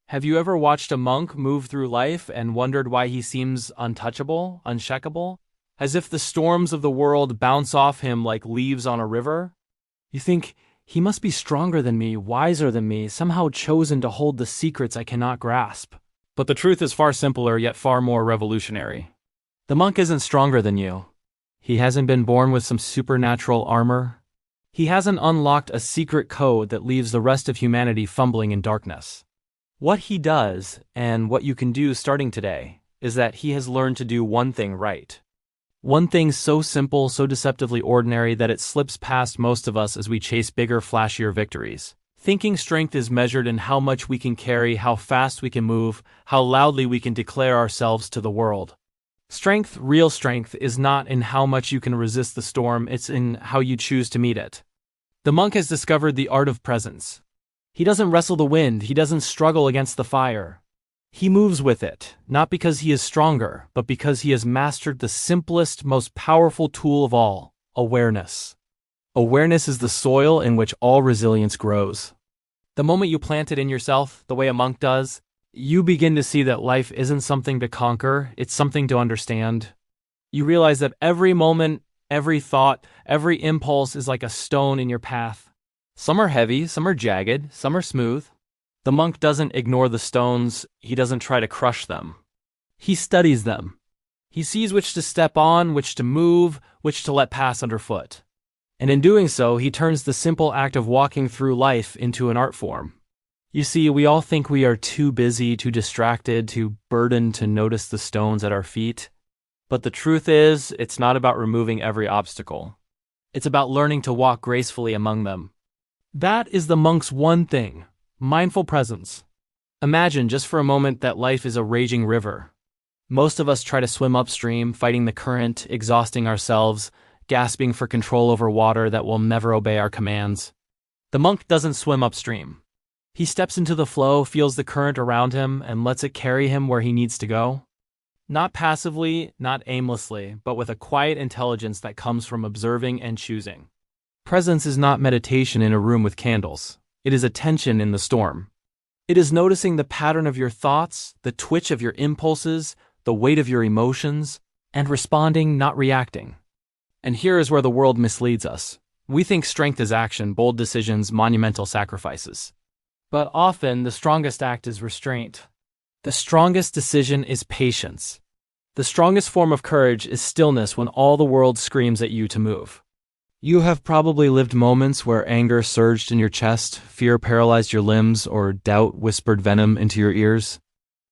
Have you ever watched a monk move through life and wondered why he seems untouchable, unshakable? As if the storms of the world bounce off him like leaves on a river? You think, he must be stronger than me, wiser than me, somehow chosen to hold the secrets I cannot grasp. But the truth is far simpler, yet far more revolutionary. The monk isn't stronger than you. He hasn't been born with some supernatural armor. He hasn't unlocked a secret code that leaves the rest of humanity fumbling in darkness. What he does, and what you can do starting today, is that he has learned to do one thing right. One thing so simple, so deceptively ordinary that it slips past most of us as we chase bigger, flashier victories. Thinking strength is measured in how much we can carry, how fast we can move, how loudly we can declare ourselves to the world. Strength, real strength, is not in how much you can resist the storm, it's in how you choose to meet it. The monk has discovered the art of presence. He doesn't wrestle the wind, he doesn't struggle against the fire. He moves with it, not because he is stronger, but because he has mastered the simplest, most powerful tool of all, awareness. Awareness is the soil in which all resilience grows. The moment you plant it in yourself, the way a monk does, you begin to see that life isn't something to conquer, it's something to understand. You realize that every moment, every thought, every impulse is like a stone in your path. Some are heavy, some are jagged, some are smooth. The monk doesn't ignore the stones, he doesn't try to crush them. He studies them. He sees which to step on, which to move, which to let pass underfoot. And in doing so, he turns the simple act of walking through life into an art form. You see, we all think we are too busy, too distracted, too burdened to notice the stones at our feet. But the truth is, it's not about removing every obstacle. It's about learning to walk gracefully among them. That is the monk's one thing, mindful presence. Imagine just for a moment that life is a raging river. Most of us try to swim upstream, fighting the current, exhausting ourselves, gasping for control over water that will never obey our commands. The monk doesn't swim upstream. He steps into the flow, feels the current around him, and lets it carry him where he needs to go. Not passively, not aimlessly, but with a quiet intelligence that comes from observing and choosing. Presence is not meditation in a room with candles. It is attention in the storm. It is noticing the pattern of your thoughts, the twitch of your impulses, the weight of your emotions, and responding, not reacting. And here is where the world misleads us. We think strength is action, bold decisions, monumental sacrifices. But often, the strongest act is restraint. The strongest decision is patience. The strongest form of courage is stillness when all the world screams at you to move. You have probably lived moments where anger surged in your chest, fear paralyzed your limbs, or doubt whispered venom into your ears.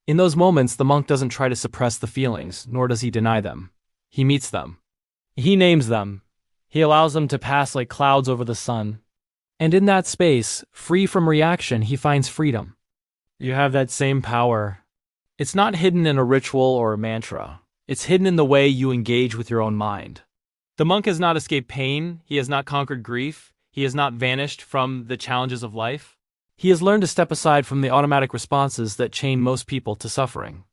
In those moments, the monk doesn't try to suppress the feelings, nor does he deny them. He meets them. He names them. He allows them to pass like clouds over the sun. And in that space, free from reaction, he finds freedom. You have that same power. It's not hidden in a ritual or a mantra. It's hidden in the way you engage with your own mind. The monk has not escaped pain, he has not conquered grief, he has not vanished from the challenges of life. He has learned to step aside from the automatic responses that chain most people to suffering.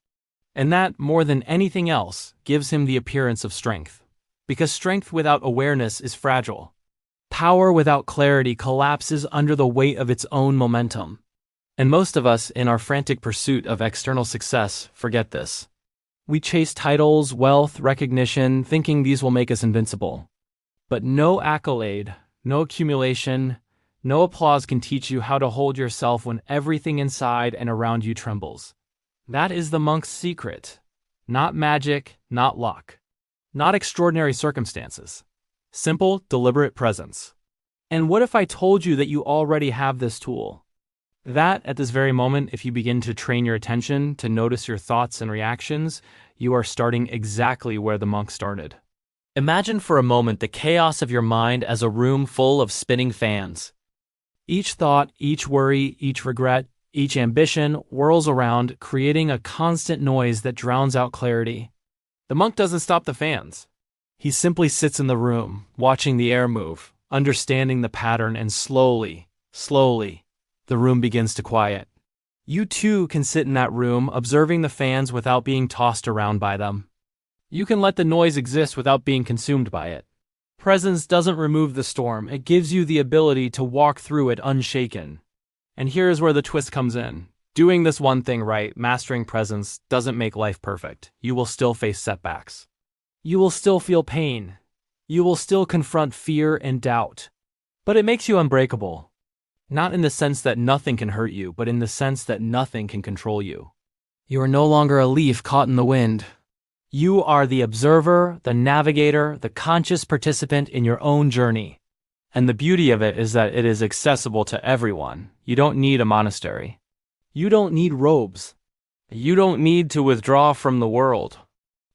And that, more than anything else, gives him the appearance of strength. Because strength without awareness is fragile. Power without clarity collapses under the weight of its own momentum. And most of us, in our frantic pursuit of external success, forget this. We chase titles, wealth, recognition, thinking these will make us invincible. But no accolade, no accumulation, no applause can teach you how to hold yourself when everything inside and around you trembles. That is the monk's secret. Not magic, not luck. Not extraordinary circumstances. Simple, deliberate presence. And what if I told you that you already have this tool? That, at this very moment, if you begin to train your attention to notice your thoughts and reactions, you are starting exactly where the monk started. Imagine for a moment the chaos of your mind as a room full of spinning fans. Each thought, each worry, each regret, each ambition whirls around, creating a constant noise that drowns out clarity. The monk doesn't stop the fans. He simply sits in the room, watching the air move, understanding the pattern, and slowly, the room begins to quiet. You too can sit in that room, observing the fans without being tossed around by them. You can let the noise exist without being consumed by it. Presence doesn't remove the storm, it gives you the ability to walk through it unshaken. And here is where the twist comes in. Doing this one thing right, mastering presence, doesn't make life perfect. You will still face setbacks. You will still feel pain. You will still confront fear and doubt. But it makes you unbreakable. Not in the sense that nothing can hurt you, but in the sense that nothing can control you. You are no longer a leaf caught in the wind. You are the observer, the navigator, the conscious participant in your own journey. And the beauty of it is that it is accessible to everyone. You don't need a monastery. You don't need robes. You don't need to withdraw from the world.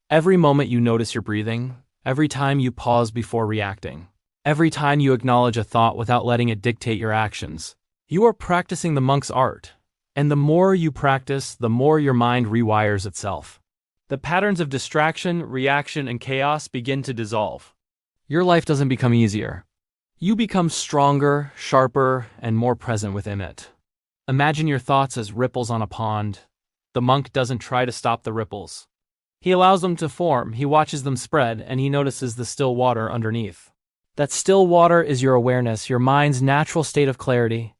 Every moment you notice your breathing, every time you pause before reacting, every time you acknowledge a thought without letting it dictate your actions, you are practicing the monk's art. And the more you practice, the more your mind rewires itself. The patterns of distraction, reaction, and chaos begin to dissolve. Your life doesn't become easier. You become stronger, sharper, and more present within it. Imagine your thoughts as ripples on a pond. The monk doesn't try to stop the ripples. He allows them to form, he watches them spread, and he notices the still water underneath. That still water is your awareness, your mind's natural state of clarity.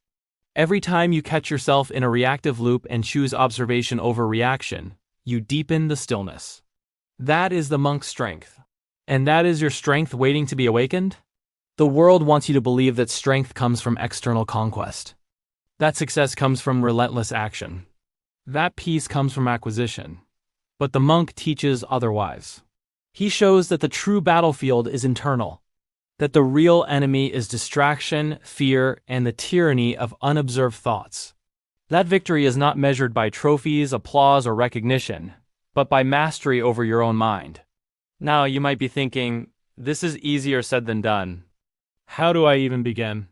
Every time you catch yourself in a reactive loop and choose observation over reaction, you deepen the stillness. That is the monk's strength. And that is your strength waiting to be awakened? The world wants you to believe that strength comes from external conquest. That success comes from relentless action. That peace comes from acquisition. But the monk teaches otherwise. He shows that the true battlefield is internal, that the real enemy is distraction, fear, and the tyranny of unobserved thoughts. That victory is not measured by trophies, applause, or recognition, but by mastery over your own mind. Now you might be thinking, this is easier said than done. How do I even begin?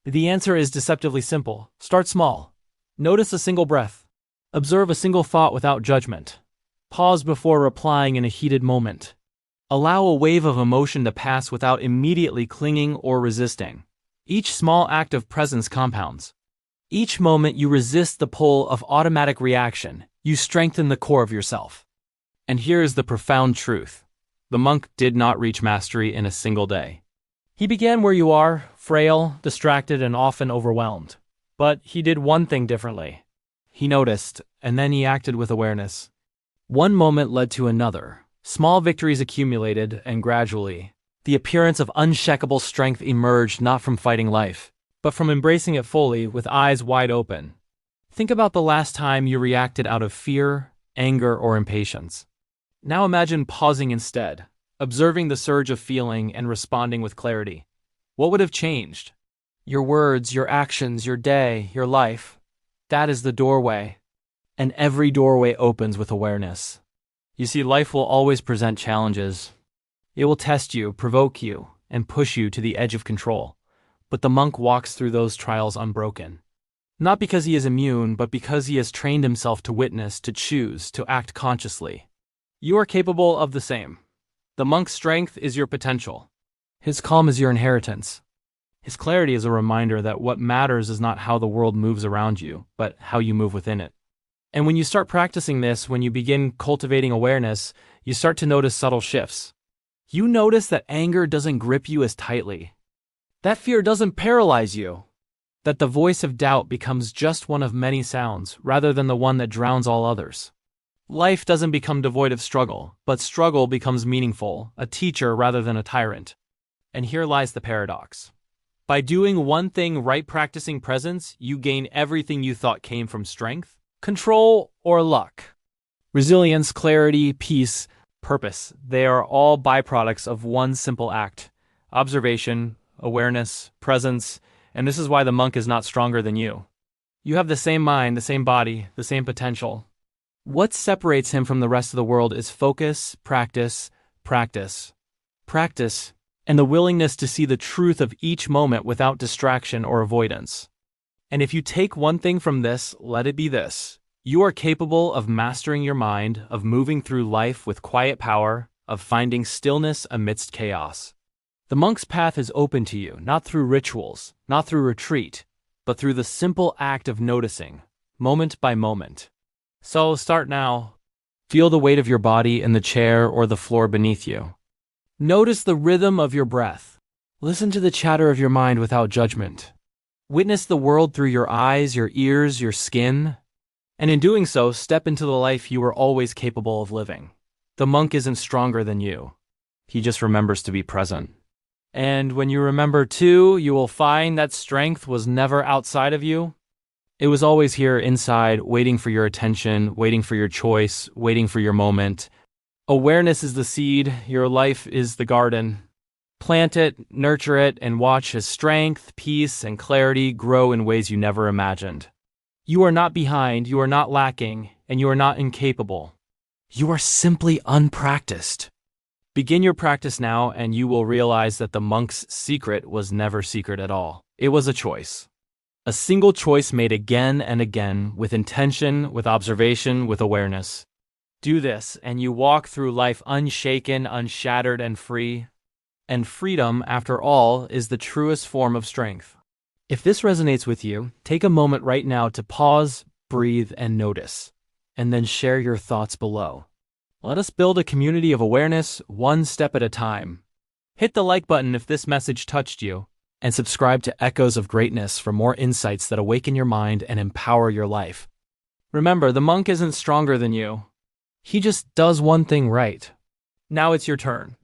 The answer is deceptively simple. Start small. Notice a single breath. Observe a single thought without judgment. Pause before replying in a heated moment. Allow a wave of emotion to pass without immediately clinging or resisting. Each small act of presence compounds. Each moment you resist the pull of automatic reaction, you strengthen the core of yourself. And here is the profound truth. The monk did not reach mastery in a single day. He began where you are, frail, distracted, and often overwhelmed. But he did one thing differently. He noticed, and then he acted with awareness. One moment led to another. Small victories accumulated, and gradually, the appearance of unshakable strength emerged not from fighting life, but from embracing it fully with eyes wide open. Think about the last time you reacted out of fear, anger, or impatience. Now imagine pausing instead, observing the surge of feeling and responding with clarity. What would have changed? Your words, your actions, your day, your life. That is the doorway. And every doorway opens with awareness. You see, life will always present challenges. It will test you, provoke you, and push you to the edge of control. But the monk walks through those trials unbroken. Not because he is immune, but because he has trained himself to witness, to choose, to act consciously. You are capable of the same. The monk's strength is your potential. His calm is your inheritance. His clarity is a reminder that what matters is not how the world moves around you, but how you move within it. And when you start practicing this, when you begin cultivating awareness, you start to notice subtle shifts. You notice that anger doesn't grip you as tightly. That fear doesn't paralyze you. That the voice of doubt becomes just one of many sounds, rather than the one that drowns all others. Life doesn't become devoid of struggle, but struggle becomes meaningful, a teacher rather than a tyrant. And here lies the paradox. By doing one thing right, practicing presence, you gain everything you thought came from strength, control, or luck. Resilience, clarity, peace, purpose, they are all byproducts of one simple act. Observation, awareness, presence, and this is why the monk is not stronger than you. You have the same mind, the same body, the same potential. What separates him from the rest of the world is focus, practice, and the willingness to see the truth of each moment without distraction or avoidance. And if you take one thing from this, let it be this. You are capable of mastering your mind, of moving through life with quiet power, of finding stillness amidst chaos. The monk's path is open to you, not through rituals, not through retreat, but through the simple act of noticing, moment by moment. So start now. Feel the weight of your body in the chair or the floor beneath you. Notice the rhythm of your breath. Listen to the chatter of your mind without judgment. Witness the world through your eyes, your ears, your skin. And in doing so, step into the life you were always capable of living. The monk isn't stronger than you. He just remembers to be present. And when you remember too, you will find that strength was never outside of you. It was always here inside, waiting for your attention, waiting for your choice, waiting for your moment. Awareness is the seed, your life is the garden. Plant it, nurture it, and watch as strength, peace, and clarity grow in ways you never imagined. You are not behind, you are not lacking, and you are not incapable. You are simply unpracticed. Begin your practice now, and you will realize that the monk's secret was never secret at all. It was a choice. A single choice made again and again, with intention, with observation, with awareness. Do this, and you walk through life unshaken, unshattered, and free. And freedom, after all, is the truest form of strength. If this resonates with you, take a moment right now to pause, breathe, and notice, and then share your thoughts below. Let us build a community of awareness, one step at a time. Hit the like button if this message touched you, and subscribe to Echoes of Greatness for more insights that awaken your mind and empower your life. Remember, the monk isn't stronger than you. He just does one thing right. Now it's your turn.